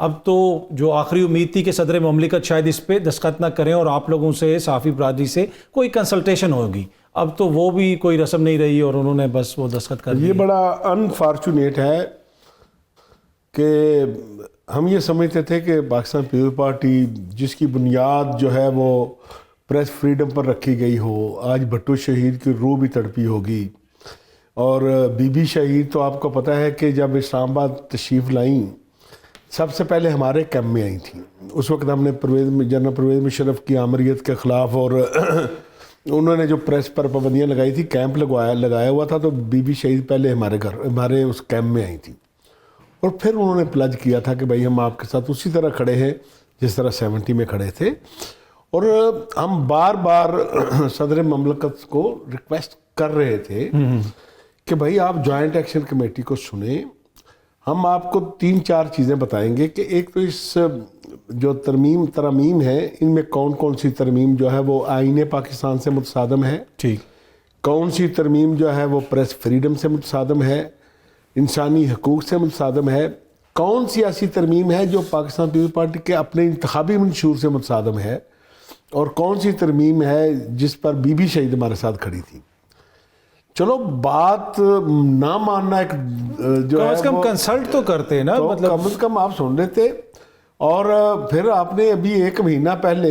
अब तो जो आखिरी उम्मीद थी कि सदर ममलिकत शायद इस पे दस्तखत ना करें और आप लोगों से, सहाफ़ी बरादरी से कोई कंसल्टेशन होगी, अब तो वो भी कोई रस्म नहीं रही और उन्होंने बस वो दस्तखत कर दिए। ये बड़ा अनफॉर्चुनेट है कि हम ये समझते थे कि पाकिस्तान पीपल्स पार्टी जिसकी बुनियाद जो है वो प्रेस फ्रीडम पर रखी गई हो, आज भट्टो शहीद की रूह भी तड़पी होगी। और बीबी शहीद तो आपको पता है कि जब इस्लामाबाद तशरीफ़ लाई सबसे पहले हमारे कैंप में आई थी। उस वक्त हमने जनरल परवेज़ मुशर्रफ की आमरीत के ख़िलाफ़ और उन्होंने जो प्रेस पर पाबंदियाँ लगाई थी, कैंप लगाया हुआ था, तो बीबी शहीद पहले हमारे उस कैंप में आई थी। और फिर उन्होंने प्लज किया था कि भाई हम आपके साथ उसी तरह खड़े हैं जिस तरह 70 में खड़े थे। और हम बार बार सदर ममलकत को रिक्वेस्ट कर रहे थे कि भाई आप जॉइंट एक्शन कमेटी को सुने, हम आपको 3-4 चीज़ें बताएंगे कि एक तो इस जो तरमीम है इनमें कौन कौन सी तरमीम जो है वो आईने पाकिस्तान से मुतसादम है, ठीक, कौन सी तरमीम जो है वो प्रेस फ्रीडम से मुतसादम है, इंसानी हकूक़ से मुतसादम है, कौन सी ऐसी तरमीम है जो पाकिस्तान पीपल्स पार्टी के अपने इंतखाबी मंशूर से मुतसादम है, और कौन सी तरमीम है जिस पर बीबी शहीद हमारे साथ खड़ी थी। चलो बात ना मानना एक जो कम से कम कंसल्ट तो करते हैं ना, तो मतलब कम से कम आप सुन लेते। और फिर आपने अभी 1 महीना पहले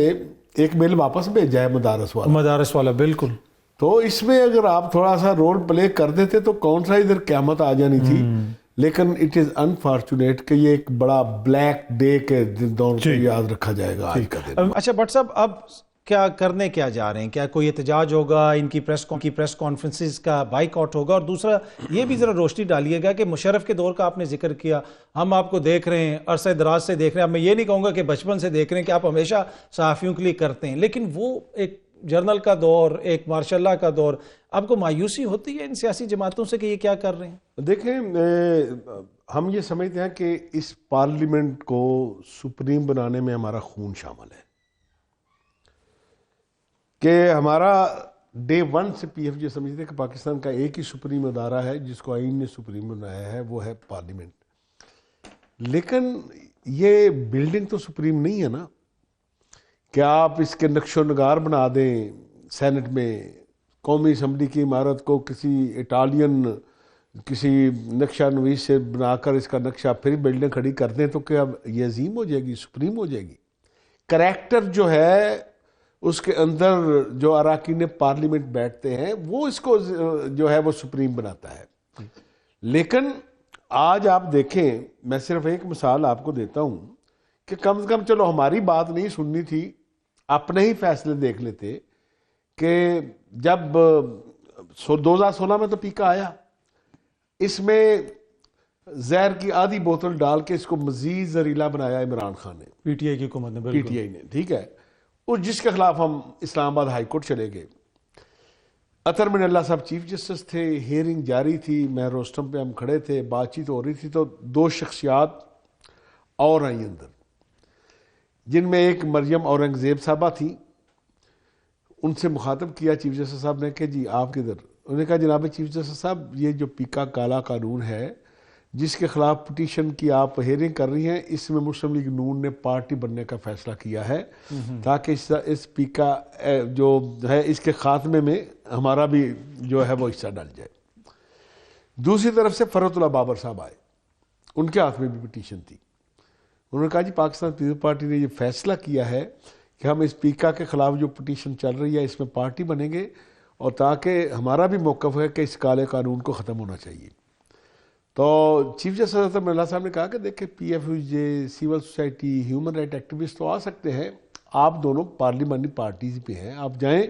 एक मेल वापस भेजा है मदारस वाला, बिल्कुल। तो इसमें अगर आप थोड़ा सा रोल प्ले कर देते तो कौन सा इधर क़यामत आ जानी थी। लेकिन इट इज़ अनफॉर्चुनेट कि ये एक बड़ा ब्लैक डे के दौर पे याद रखा जाएगा आज का दिन। अच्छा भट्ट साहब, अब क्या जा रहे हैं? क्या कोई एहतजाज होगा? इनकी प्रेस कॉन्फ्रेंसेस का बाइकआउट होगा? और दूसरा ये भी ज़रा रोशनी डालिएगा कि मुशर्रफ के दौर का आपने जिक्र किया, हम आपको देख रहे हैं, अरसे दराज से देख रहे हैं। अब मैं ये नहीं कहूँगा कि बचपन से देख रहे हैं कि आप हमेशा सहाफ़ियों के लिए करते हैं, लेकिन वो एक जर्नल का दौर, एक मार्शल्ला का दौर, आपको मायूसी होती है इन सियासी जमातों से कि ये क्या कर रहे हैं? देखें, हम ये समझते हैं कि इस पार्लियामेंट को सुप्रीम बनाने में हमारा खून शामिल है, कि हमारा डे 1 से PFJ समझते हैं कि पाकिस्तान का एक ही सुप्रीम अदारा है जिसको आइन ने सुप्रीम बनाया है, वो है पार्लियामेंट। लेकिन ये बिल्डिंग तो सुप्रीम नहीं है ना, क्या आप इसके नक्शो नगार बना दें सेनेट में, कौमी असम्बली की इमारत को किसी इटालियन किसी नक्शा नवीस से बनाकर इसका नक्शा फिर बिल्डिंग खड़ी कर दें, तो क्या ये अजीम हो जाएगी, सुप्रीम हो जाएगी? करैक्टर जो है उसके अंदर जो अराकीन पार्लियामेंट बैठते हैं वो इसको जो है वो सुप्रीम बनाता है। लेकिन आज आप देखें, मैं सिर्फ एक मिसाल आपको देता हूं कि कम से कम चलो हमारी बात नहीं सुननी थी, अपने ही फैसले देख लेते कि जब 2016 में तो पीका आया, इसमें जहर की आधी बोतल डाल के इसको मजीद जहरीला बनाया इमरान खान ने, PTI की हुकूमत ने, PTI ने, ठीक है, और जिसके खिलाफ हम इस्लामाबाद हाई कोर्ट चले गए। अतर मिनल्ला साहब चीफ जस्टिस थे, हियरिंग जारी थी, मैं रोस्टम पे हम खड़े थे, बातचीत हो रही थी, तो 2 शख्सियात और आई अंदर, जिनमें एक मरियम औरंगजेब साहबा थी। उनसे मुखातब किया चीफ जस्टिस साहब ने कि जी आप किधर? उन्होंने कहा जनाब चीफ जस्टिस साहब, ये जो पीका काला कानून है जिसके खिलाफ पिटीशन की आप हेयरिंग कर रही हैं, इसमें मुस्लिम लीग नून ने पार्टी बनने का फैसला किया है ताकि इस पीका जो है इसके खात्मे में हमारा भी जो है वो हिस्सा डल जाए। दूसरी तरफ से फरहतुल्लाह बाबर साहब आए, उनके हाथ में भी पिटीशन थी। उन्होंने कहा जी पाकिस्तान पीपल्स पार्टी ने ये फैसला किया है कि हम इस पीका के खिलाफ जो पिटीशन चल रही है इसमें पार्टी बनेंगे, और ताकि हमारा भी मौक़िफ़ है कि इस काले कानून को ख़त्म होना चाहिए। तो चीफ जस्टिस मिर्ला साहब ने कहा कि देखिए PFJ, civil society, human right activist तो आ सकते हैं, आप दोनों पार्लियामेंट्री पार्टीज पे हैं, आप जाएं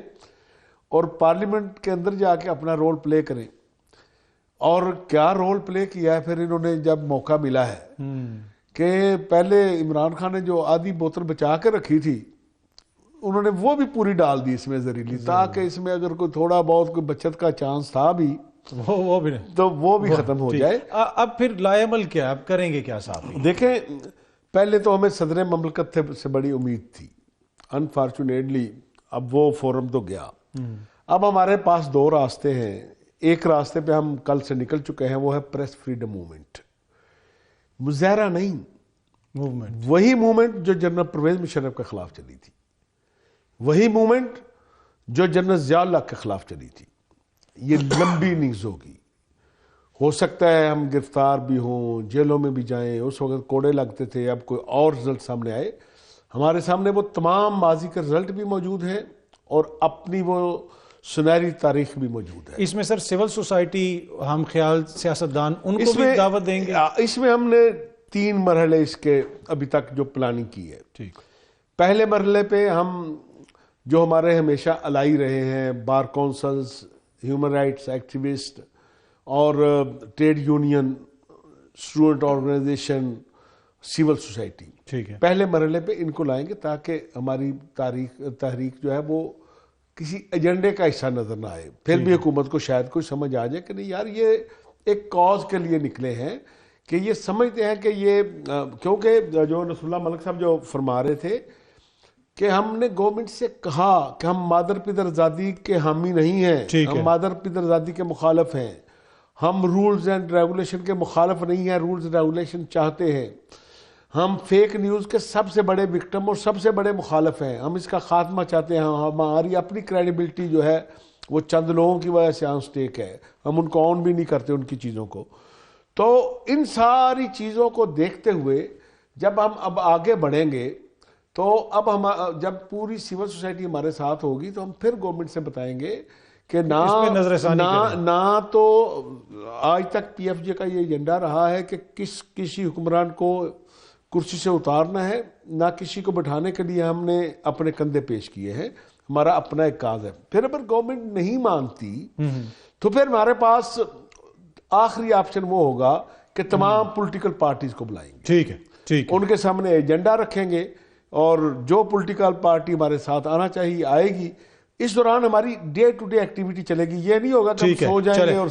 और पार्लियामेंट के अंदर जाके अपना रोल प्ले करें। और क्या रोल प्ले किया है फिर इन्होंने जब मौका मिला है कि पहले इमरान खान ने जो आधी बोतल बचा के रखी थी उन्होंने वो भी पूरी डाल दी इसमें जहरीली, ताकि इसमें अगर कोई थोड़ा बहुत कोई बचत का चांस था भी वो भी नहीं, तो वो भी खत्म हो जाए। अब फिर लाएमल क्या, अब करेंगे क्या साहब? देखें, पहले तो हमें सदर ममलकत से बड़ी उम्मीद थी, अनफॉर्चुनेटली अब वो फोरम तो गया। अब हमारे पास 2 रास्ते हैं। एक रास्ते पे हम कल से निकल चुके हैं, वो है प्रेस फ्रीडम मूवमेंट। मुजाहरा नहीं, मूवमेंट। वही मूवमेंट जो जनरल परवेज मुशर्रफ के खिलाफ चली थी, वही मूवमेंट जो जनरल ज़िया-उल हक के खिलाफ चली थी। ये लंबी नीज होगी। हो सकता है हम गिरफ्तार भी हों, जेलों में भी जाएं, उस वक्त कोड़े लगते थे, अब कोई और रिजल्ट सामने आए। हमारे सामने वो तमाम माजी के रिजल्ट भी मौजूद हैं और अपनी वो सुनहरी तारीख भी मौजूद है। इसमें सर सिविल सोसाइटी, हम ख्याल, सियासतदान, उनको भी दावत देंगे? इसमें हमने 3 मरहले इसके अभी तक जो प्लानिंग की है। ठीक। पहले मरहले पे हम जो हमारे हमेशा अलाई रहे हैं, bar councils, human rights activist और trade union, student organisation, civil society, ठीक है, पहले मरहले पे इनको लाएंगे ताकि हमारी तहरीक जो है वो किसी एजेंडे का हिस्सा नजर ना आए। फिर भी हुकूमत को शायद कोई समझ आ जाए कि नहीं यार ये एक कॉज के लिए निकले हैं, कि ये समझते हैं कि ये क्योंकि जो नसरुल्लाह मलिक साहब जो फरमा रहे थे कि हमने गवर्नमेंट से कहा कि हम मादर पिदर आज़ादी के हामी नहीं हैं, हम मादर पिदर आज़ादी के मुखालफ हैं, हम रूल्स एंड रेगुलेशन के मुखालफ नहीं हैं, रूल्स रेगुलेशन चाहते हैं, हम फेक न्यूज़ के सबसे बड़े विक्टिम और सबसे बड़े मुखालफ हैं, हम इसका खात्मा चाहते हैं, हमारी अपनी क्रेडिबिलिटी जो है वो चंद लोगों की वजह से ऑन स्टेक है, हम उनको ऑन भी नहीं करते उनकी चीज़ों को। तो इन सारी चीज़ों को देखते हुए जब हम अब आगे बढ़ेंगे तो अब हम जब पूरी सिविल सोसाइटी हमारे साथ होगी तो हम फिर गवर्नमेंट से बताएंगे कि ना तो आज तक पीएफजे का ये एजेंडा रहा है कि किसी हुक्मरान को कुर्सी से उतारना है, ना किसी को बैठाने के लिए हमने अपने कंधे पेश किए हैं, हमारा अपना एक काज है। फिर अगर गवर्नमेंट नहीं मानती तो फिर हमारे पास आखिरी ऑप्शन वो होगा कि तमाम पॉलिटिकल पार्टीज को बुलाएंगे, ठीक है, ठीक है, उनके सामने एजेंडा रखेंगे और जो पॉलिटिकल पार्टी हमारे साथ आना चाहिए आएगी। इस दौरान हमारी डे टू डे एक्टिविटी चलेगी, ये नहीं होगा कि हम सो जाएंगे और